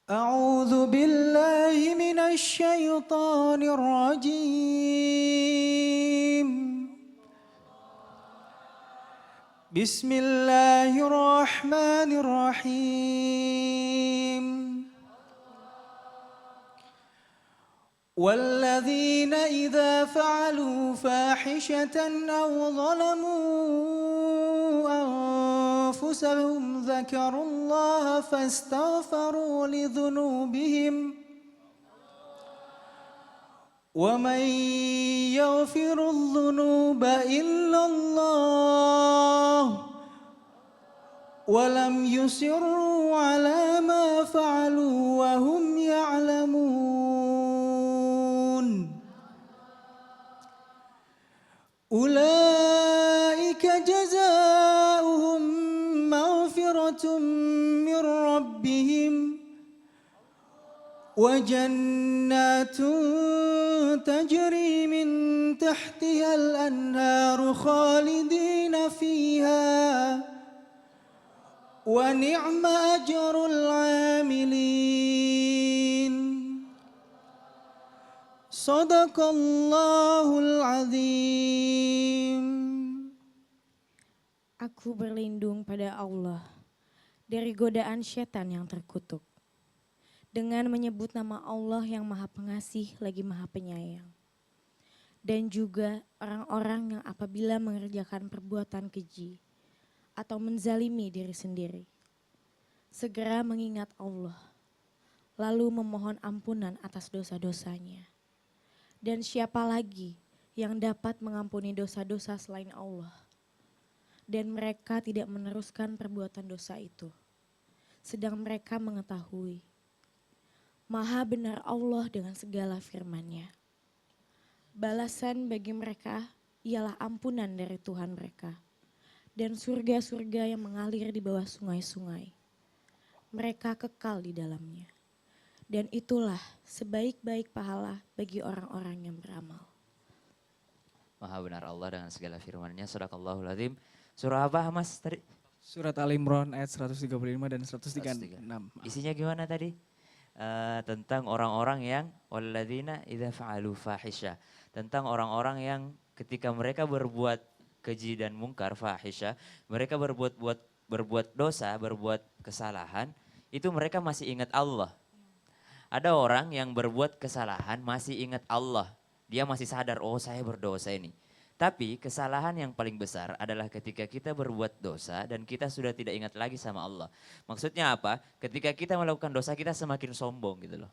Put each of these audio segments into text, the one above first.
أعوذ بالله من الشيطان الرجيم. بسم الله الرحمن الرحيم. والذين إذا فعلوا فاحشة أو ظلموا أنفسهم ذكروا الله فاستغفروا لذنوبهم ومن يغفر الذنوب إلا الله ولم يصروا على ما فعلوا وهم يعلمون أولئك جزاؤهم مغفرة من ربهم وجنات تجري من تحتها الأنهار خالدين فيها ونعم أجر العاملين. Sadaqallahul azim. Aku berlindung pada Allah dari godaan setan yang terkutuk. Dengan menyebut nama Allah yang Maha Pengasih lagi Maha Penyayang. Dan juga orang-orang yang apabila mengerjakan perbuatan keji atau menzalimi diri sendiri, segera mengingat Allah, lalu memohon ampunan atas dosa-dosanya. Dan siapa lagi yang dapat mengampuni dosa-dosa selain Allah? Dan mereka tidak meneruskan perbuatan dosa itu, sedang mereka mengetahui Maha benar Allah dengan segala firman-Nya. Balasan bagi mereka ialah ampunan dari Tuhan mereka dan surga-surga yang mengalir di bawah sungai-sungai. Mereka kekal di dalamnya. Dan itulah sebaik-baik pahala bagi orang-orang yang beramal. Maha benar Allah dengan segala firman-Nya. Sadaqallahul azim. Surah apa Mas tadi? Surat Al-Imran ayat 135 dan 136. Isinya gimana tadi? Tentang orang-orang yang walladzina idza fa'alu fahisha. Tentang orang-orang yang ketika mereka berbuat keji dan mungkar fahisha, mereka berbuat dosa, berbuat kesalahan, itu mereka masih ingat Allah. Ada orang yang berbuat kesalahan masih ingat Allah. Dia masih sadar, oh saya berdosa ini. Tapi kesalahan yang paling besar adalah ketika kita berbuat dosa dan kita sudah tidak ingat lagi sama Allah. Maksudnya apa? Ketika kita melakukan dosa kita semakin sombong gitu loh.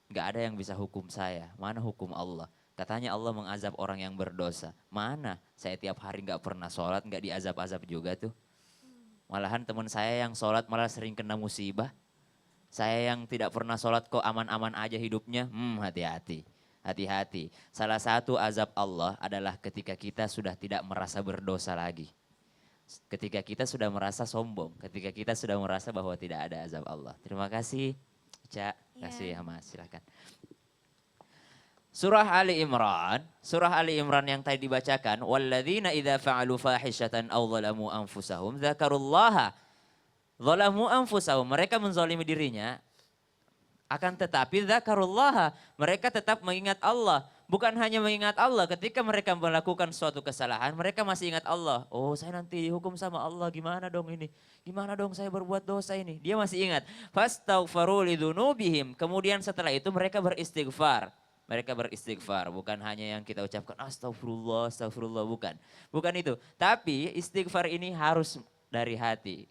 Gak ada yang bisa hukum saya, mana hukum Allah. Katanya Allah mengazab orang yang berdosa. Mana? Saya tiap hari gak pernah sholat, gak diazab-azab juga tuh. Malahan teman saya yang sholat malah sering kena musibah. Saya yang tidak pernah sholat kok aman-aman aja hidupnya, hati-hati. Hati-hati, salah satu azab Allah adalah ketika kita sudah tidak merasa berdosa lagi. Ketika kita sudah merasa sombong, ketika kita sudah merasa bahwa tidak ada azab Allah. Terima kasih, Cak. Terima kasih ya Mas, silakan. Surah Ali Imran yang tadi dibacakan, walladzina idza fa'alu fahishatan aw zalamu anfusahum dzakarullaha. Zalamu anfusahum, mereka menzalimi dirinya, akan tetapi dzakarullah, mereka tetap mengingat Allah. Bukan hanya mengingat Allah, ketika mereka melakukan suatu kesalahan, mereka masih ingat Allah. Oh saya nanti dihukum sama Allah, gimana dong ini? Gimana dong saya berbuat dosa ini? Dia masih ingat. Fastaghfaru lidzunubihim, kemudian setelah itu mereka beristighfar. Mereka beristighfar, bukan hanya yang kita ucapkan astagfirullah, astagfirullah, bukan. Bukan itu, tapi istighfar ini harus dari hati.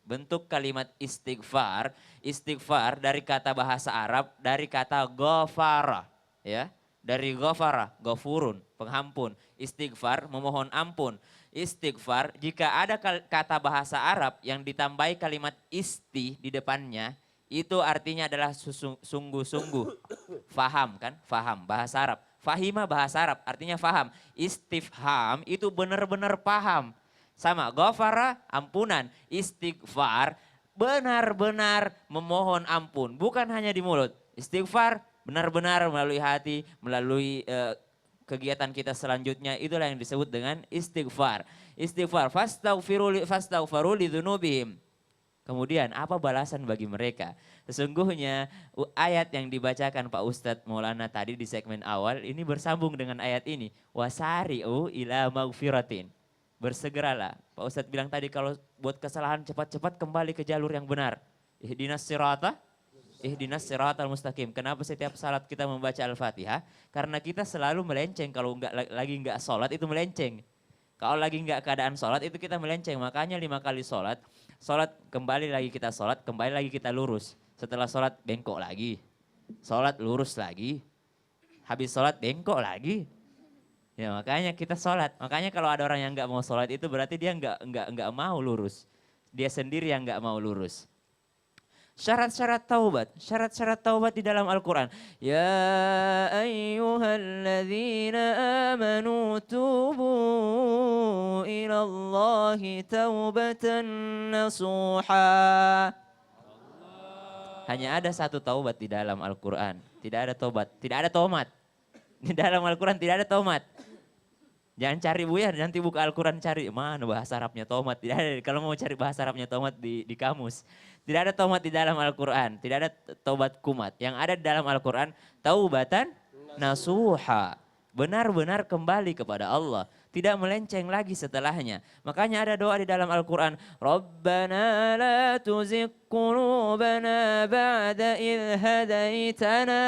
Bentuk kalimat istighfar, istighfar dari kata bahasa Arab, dari kata ghafara, ya. Dari ghafara, ghafurun, pengampun. Istighfar, memohon ampun. Istighfar, jika ada kata bahasa Arab yang ditambahi kalimat isti di depannya, itu artinya adalah sungguh-sungguh. Faham kan? Faham, bahasa Arab. Fahima bahasa Arab, artinya faham. Istifham itu benar-benar paham. Sama, ghafara ampunan, istighfar benar-benar memohon ampun. Bukan hanya di mulut, istighfar benar-benar melalui hati, melalui kegiatan kita selanjutnya. Itulah yang disebut dengan istighfar. Istighfar, fastaghfiru lidzunubihim. Kemudian apa balasan bagi mereka? Sesungguhnya ayat yang dibacakan Pak Ustadz Maulana tadi di segmen awal ini bersambung dengan ayat ini. Wasari'u ila maghfiratin. Bersegeralah. Pak Ustadz bilang tadi kalau buat kesalahan cepat-cepat kembali ke jalur yang benar. Ihdinas siratal mustaqim. Kenapa setiap salat kita membaca Al-Fatihah? Karena kita selalu melenceng kalau lagi nggak sholat itu melenceng. Kalau lagi nggak keadaan sholat itu kita melenceng. Makanya 5 kali sholat kembali lagi kita sholat, kembali lagi kita lurus. Setelah sholat bengkok lagi, sholat lurus lagi, habis sholat bengkok lagi. Ya makanya kita sholat. Makanya kalau ada orang yang nggak mau sholat itu berarti dia nggak mau lurus. Dia sendiri yang nggak mau lurus. Syarat-syarat taubat di dalam Al-Quran. Ya ayyuhalladzina amanu tubu ilallahi taubatan nasuha. Hanya ada satu taubat di dalam Al-Quran. Tidak ada taubat, tidak ada tomat. Di dalam Al-Quran tidak ada tomat. Jangan cari Buya, nanti buka Al-Quran cari mana bahasa Arabnya tomat. Tidak ada, kalau mau cari bahasa Arabnya tomat di kamus. Tidak ada tomat di dalam Al-Quran, tidak ada taubat kumat. Yang ada di dalam Al-Quran, taubatan nasuha. Benar-benar kembali kepada Allah. Tidak melenceng lagi setelahnya. Makanya ada doa di dalam Al-Quran. Rabbana la tuzigh qulubana ba'da idh hadaitana.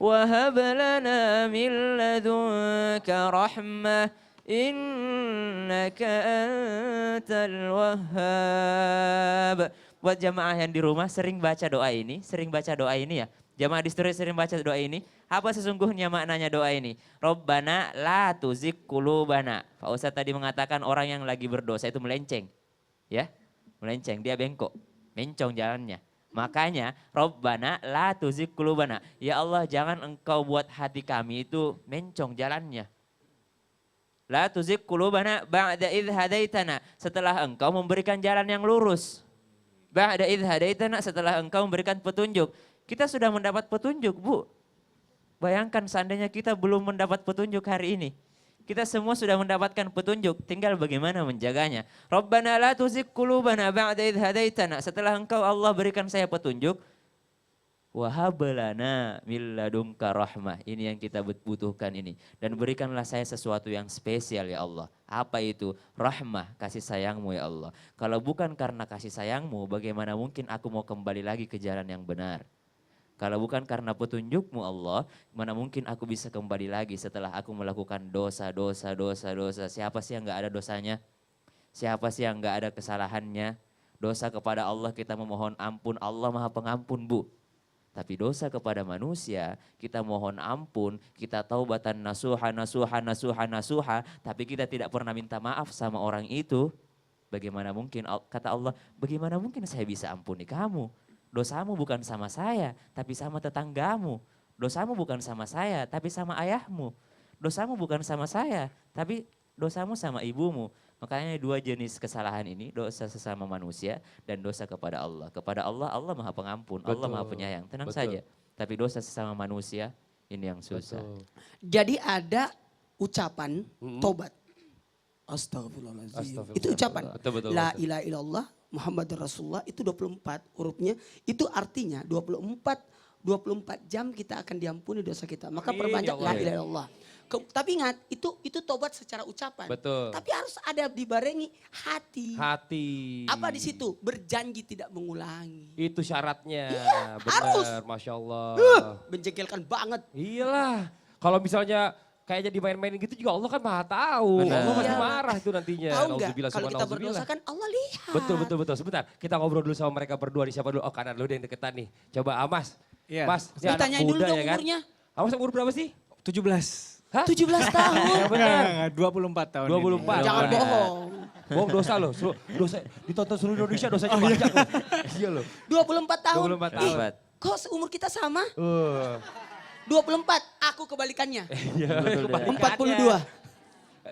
وهب لنا من لدنك رحمة إنك أنت الوهاب. Buat jamaah yang di rumah sering baca doa ini ya. Jamaah di studio sering baca doa ini. Apa sesungguhnya maknanya doa ini? Rabbana la tuzigh qulubana. Pak Ustadz tadi mengatakan orang yang lagi berdosa itu melenceng. Ya, melenceng, dia bengkok, mencong jalannya. Makanya, Rabbana la tuzigh qulubana. Ya Allah, jangan engkau buat hati kami itu mencong jalannya. La tuzigh qulubana ba'da idh hadaitana. Setelah engkau memberikan jalan yang lurus. Ba'da idh hadaitana, setelah engkau memberikan petunjuk. Kita sudah mendapat petunjuk, Bu. Bayangkan seandainya kita belum mendapat petunjuk hari ini. Kita semua sudah mendapatkan petunjuk, tinggal bagaimana menjaganya. Rabbana la tuzigh qulubana ba'da idh hadaitana. Setelah engkau Allah berikan saya petunjuk, wa hab lana min ladunka rahmah. Ini yang kita butuhkan ini. Dan berikanlah saya sesuatu yang spesial ya Allah. Apa itu? Rahmah, kasih sayangmu ya Allah. Kalau bukan karena kasih sayangmu, bagaimana mungkin aku mau kembali lagi ke jalan yang benar? Kalau bukan karena petunjukmu Allah, mana mungkin aku bisa kembali lagi setelah aku melakukan dosa. Siapa sih yang gak ada dosanya? Siapa sih yang gak ada kesalahannya? Dosa kepada Allah kita memohon ampun, Allah Maha Pengampun, Bu. Tapi dosa kepada manusia, kita mohon ampun, kita taubatan nasuha, tapi kita tidak pernah minta maaf sama orang itu. Bagaimana mungkin, kata Allah, bagaimana mungkin saya bisa ampuni kamu? Dosamu bukan sama saya, tapi sama tetanggamu. Dosamu bukan sama saya, tapi sama ayahmu. Dosamu bukan sama saya, tapi dosamu sama ibumu. Makanya 2 jenis kesalahan ini, dosa sesama manusia dan dosa kepada Allah. Kepada Allah, Allah Maha Pengampun, Allah Maha Penyayang, tenang saja. Tapi dosa sesama manusia, ini yang susah. Jadi ada ucapan tobat. Astagfirullahaladzim. Itu ucapan. La ilaha illallah Muhammad Rasulullah itu 24 hurufnya. Itu artinya 24 jam kita akan diampuni dosa kita. Maka perbanyak la ilaha illallah. Tapi ingat itu tobat secara ucapan. Betul. Tapi harus ada dibarengi hati. Hati. Apa di situ? Berjanji tidak mengulangi. Itu syaratnya. Iya, harus. Masya Allah. Menjengkelkan banget. Iyalah. Kalau misalnya kayaknya dimain-mainin gitu juga Allah kan Maha tahu. Benar. Allah pasti Iya. marah itu nantinya. Tahu nggak? Nauzubillah, Kalau kita subhanallah. berdosa kan Allah lihat. Betul. Sebentar, kita ngobrol dulu sama mereka berdua nih. Siapa dulu? Oh, kanan dulu deh yang deketan nih. Coba Amas. Iya. Mas, ini anak Ditanyain dulu muda dong ya kan? umurnya. Amas umur berapa sih? 17. Hah? 17 tahun. Ya benar. 24 tahun 24. ini. Jangan Iya. bohong. Bohong dosa loh. Dosa ditonton seluruh Indonesia dosanya banyak loh. Iya loh. 24 tahun. 24 tahun. Ih, kok seumur kita sama? 24, aku kebalikannya. Iya. 42.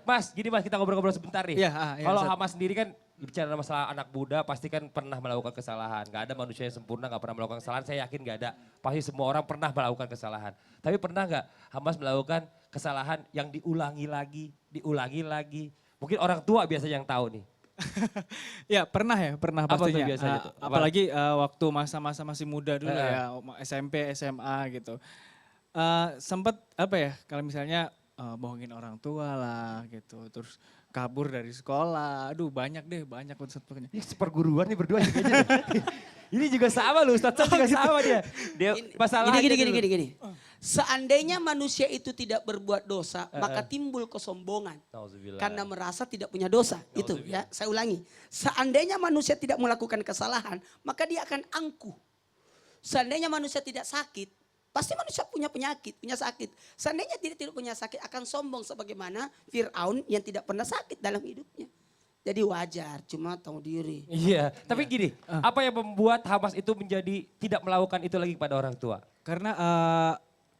Mas, gini Mas, kita ngobrol-ngobrol sebentar nih. Iya, iya, Kalau Ustaz. Hamas sendiri kan bicara masalah anak muda pasti kan pernah melakukan kesalahan. Gak ada manusia yang sempurna gak pernah melakukan kesalahan, saya yakin gak ada. Pasti semua orang pernah melakukan kesalahan. Tapi pernah gak Hamas melakukan kesalahan yang diulangi lagi. Mungkin orang tua biasanya yang tahu nih. Ya pernah Apa tuh pastinya. biasanya tuh? Apa? Apalagi waktu masa-masa masih muda dulu ya, SMP, SMA gitu. Sempet apa ya, kalau misalnya bohongin orang tua lah gitu. Terus kabur dari sekolah, aduh banyak Ustadz pokoknya. Ini seperguruan nih berdua juga aja. Ini juga sama loh, Ustadz juga sama dia. Dia masalah Gini. Seandainya manusia itu tidak berbuat dosa, maka timbul kesombongan. Nauzubillah. Karena merasa tidak punya dosa. Itu ya, saya ulangi. Seandainya manusia tidak melakukan kesalahan, maka dia akan angkuh. Seandainya manusia tidak sakit, pasti manusia punya penyakit, punya sakit. Seandainya tidak punya sakit, akan sombong sebagaimana Fir'aun yang tidak pernah sakit dalam hidupnya. Jadi wajar, cuma tahu diri. Iya, tapi gini, apa yang membuat Hamas itu menjadi tidak melakukan itu lagi pada orang tua? Karena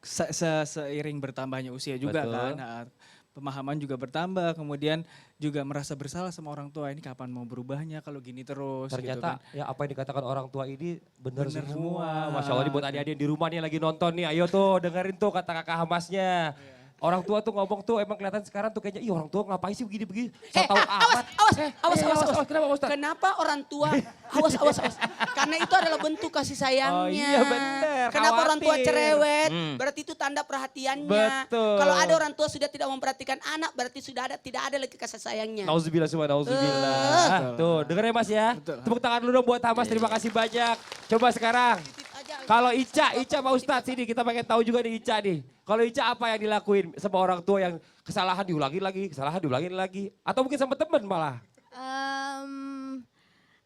seiring bertambahnya usia juga Betul. kan, pemahaman juga bertambah, kemudian juga merasa bersalah sama orang tua, ini kapan mau berubahnya kalau gini terus gitu Ternyata kan. ya apa yang dikatakan orang tua ini benar Benar semua. semua. Masya Allah, ini buat adik-adik yang di rumah nih lagi nonton nih, ayo tuh dengerin tuh kata kakak Hamasnya. Orang tua tuh ngomong tuh emang kelihatan sekarang tuh kayaknya, ih orang tua ngapain sih begini-begini. So tau amat. Awas. Kenapa Ustaz? Kenapa orang tua, awas. Karena itu adalah bentuk kasih sayangnya. Oh iya, bener, Kenapa orang tua khawatir. cerewet, berarti itu tanda perhatiannya. Betul. Kalau ada orang tua sudah tidak memperhatikan anak, berarti tidak ada lagi kasih sayangnya. Nauzubillah semua, nauzubillah. Tuh dengerin Mas ya. Tepuk tangan dulu dong buat Hamas, terima kasih banyak. Coba sekarang. Kalau Ica Pak Ustadz sini kita pengen tahu juga nih Ica nih. Kalau Ica apa yang dilakuin sama orang tua yang kesalahan diulangin lagi. Atau mungkin sama temen malah.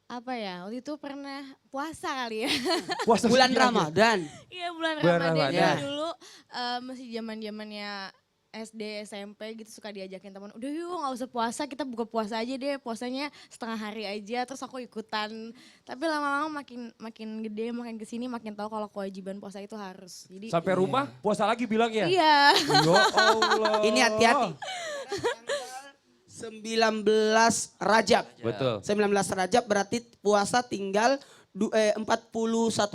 Apa ya, waktu itu pernah puasa kali ya. Puasa Bulan segini lagi. Ramadan. Iya bulan Bulan Ramadan. Ramadan. Jadi dulu masih zamannya SD, SMP gitu suka diajakin teman, udah yuk gak usah puasa, kita buka puasa aja deh, puasanya setengah hari aja, terus aku ikutan. Tapi lama-lama makin gede, makin kesini makin tahu kalau kewajiban puasa itu harus. Jadi Sampai rumah puasa lagi bilang ya? iya. Ya Allah. Ini hati-hati. 19 Rajab. Betul. 19 Rajab berarti puasa tinggal 41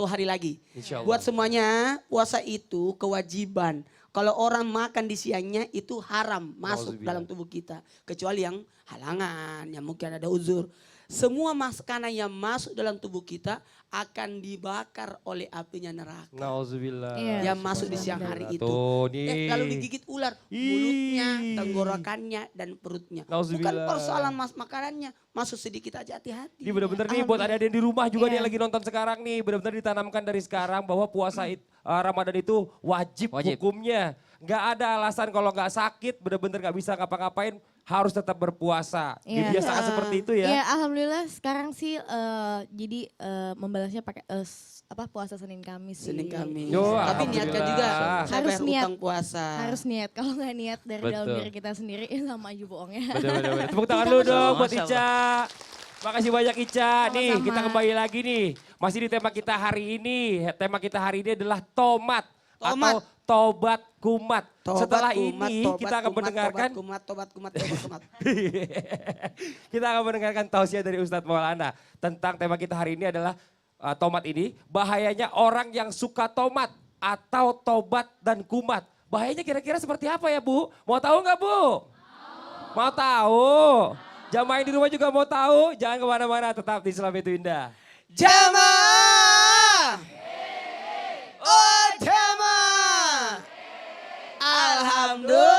hari lagi. Insya Allah. Buat semuanya puasa itu kewajiban. Kalau orang makan di siangnya itu haram masuk Nauzubillah. dalam tubuh kita. Kecuali yang halangan, yang mungkin ada uzur. Semua makanan yang masuk dalam tubuh kita akan dibakar oleh apinya neraka. Nauzubillah. Iya. Yang masuk di siang hari itu. Tuh nih. Lalu digigit ular, Ih. mulutnya, tenggorokannya, dan perutnya. Bukan Nauzubillah. persoalan makanannya, masuk sedikit aja hati-hati. Ini benar-benar nih buat adik-adik yang di rumah juga nih yang lagi nonton sekarang nih. Benar-benar ditanamkan dari sekarang bahwa puasa Ramadan itu wajib hukumnya. Nggak ada alasan kalau nggak sakit, benar-benar nggak bisa ngapa-ngapain, harus tetap berpuasa. Iya. Dibiasakan seperti itu ya. Iya, alhamdulillah sekarang sih jadi membalasnya pakai puasa Senin Kamis sih. Senin Kamis. Yo, Tapi niatkan juga, alhamdulillah. saya Harus bayar niat. utang puasa. Harus niat, kalau nggak niat dari dalam Betul. diri kita sendiri, sama aja bohongnya. Bener-bener. Tepuk tangan dulu dong buat Masya Ica. Makasih banyak Ica. Nih Sama-sama. kita kembali lagi nih. Masih di tema kita hari ini. Tema kita hari ini adalah tomat. Tomat. Atau tobat kumat. Setelah Tobat, ini kumat, kita akan tobat, mendengarkan. tobat, kumat. Kita akan mendengarkan tausiah dari Ustadz Maulana. Tentang tema kita hari ini adalah tomat ini. Bahayanya orang yang suka tomat atau tobat dan kumat. Bahayanya kira-kira seperti apa ya Bu? Mau tahu nggak Bu? Mau tahu? Jamaah yang di rumah juga mau tahu? Jangan kemana-mana, tetap di Islam itu Indah. Jamaah. Oh jamaah. Alhamdulillah.